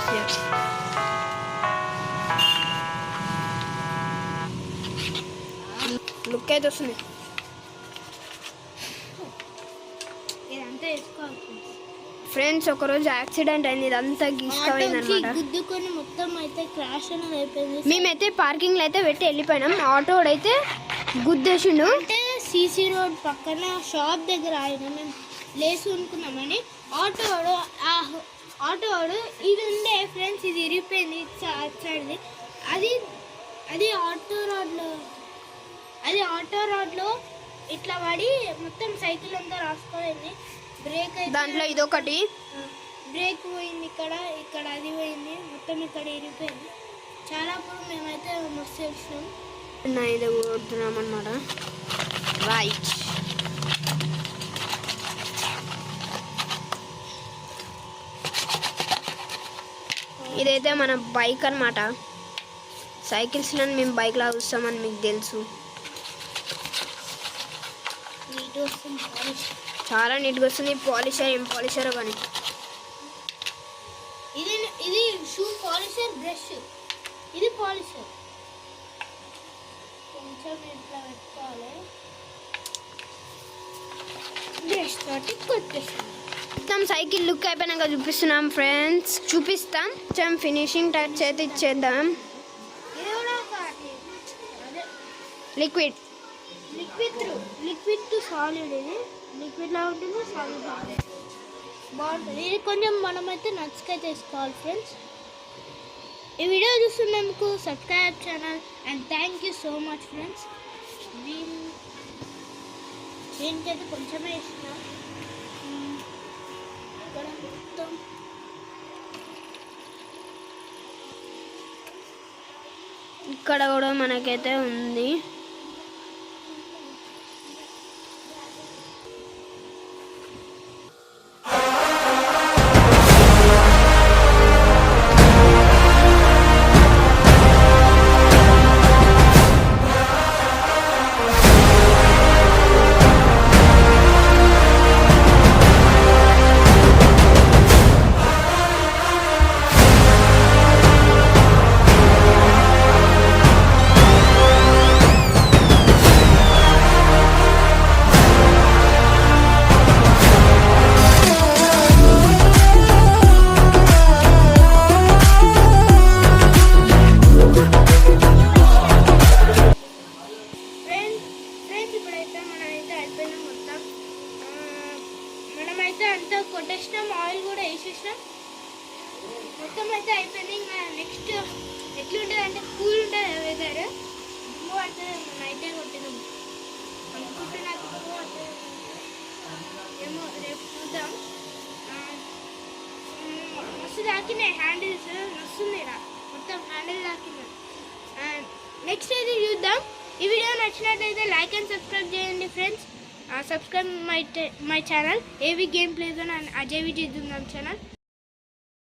Spacious. Look అయితే వస్తుంది. Friends ఒకరోజు యాక్సిడెంట్ అయింది, ఇదంతా గీసుకోపోయింది అనమాట. గుద్దుకొని మొత్తం అయితే క్రాష్ అనేది అయిపోయింది. మేమైతే పార్కింగ్లో అయితే పెట్టి వెళ్ళిపోయినాం. ఆటోడైతే గుద్దేసిండు. అంటే సీసీ రోడ్ పక్కన షాప్ దగ్గర ఆయన మేము లేసి అనుకున్నామని ఆటోడు ఇది ఉండే ఫ్రెండ్స్, ఇది ఇరిగిపోయింది సైడ్ది. అది ఆటో రోడ్లో ఇట్లా పడి మొత్తం సైకిల్ అంతా రాసుకోయింది. బ్రేక్ అయితే దాంట్లో ఇదొకటి బ్రేక్ పోయింది, ఇక్కడ అది పోయింది, మొత్తం ఇక్కడ ఇరిగిపోయింది. చాలా అప్పుడు మేమైతే మస్తు చేసినాం. ఇది కొడుతున్నాం అన్నమాట. రైట్, ఇదైతే మన బైక్ అన్నమాట. సైకిల్స్లో మేము బైక్ లాగా చూస్తామని మీకు తెలుసు. చాలా నీట్గా వస్తుంది. పాలిషర్ ఏం పాలిషరో కానీ. ఇది షూ పాలిషర్, బ్రష్, ఇది పాలిషర్. కొంచెం ఇట్లా పెట్టుకోవాలి, బ్రష్ తోటి కొట్టేస్తాం. మొత్తం సైకిల్ లుక్ అయిపోయినాక చూపిస్తున్నాం ఫ్రెండ్స్, చూపిస్తాం. కొంచెం ఫినిషింగ్ టచ్ అయితే ఇచ్చేద్దాం. Liquid to solid. ఇది లిక్విడ్ లా ఉంటుంది, సాలిడ్ బాగుంటుంది. ఇది కొంచెం మనమైతే నచ్చగా చేసుకోవాలి ఫ్రెండ్స్. ఈ వీడియో చూస్తున్నందుకు subscribe channel and thank you so much friends. దీనికైతే కొంచెమే ఇస్తున్నాం. ఇక్కడ మొత్తం ఇక్కడ కూడా మనకైతే ఉంది. మనమైతే అంతా కొట్టేసినాం, ఆయిల్ కూడా వేసేసినాం, మొత్తం అయితే అయిపోయింది. ఇంకా నెక్స్ట్ ఎట్లుంటుంది అంటే కూల్ ఉంటుంది వెదర్. దుమ్ము అంటే నైటే కొట్టినాం అనుకుంటున్నా, దుమ్ము అంటే ఏమో రేపు చూద్దాం. మస్తు తాకినాయి హ్యాండిల్స్, వస్తుంది మొత్తం హ్యాండిల్ తాకినాయి. నెక్స్ట్ అయితే చూద్దాం. ఈ వీడియో నచ్చినట్లయితే లైక్ అండ్ సబ్స్క్రైబ్ చేయండి friends. subscribe my channel AV Gameplays on Ajay Vijay Dungam channel.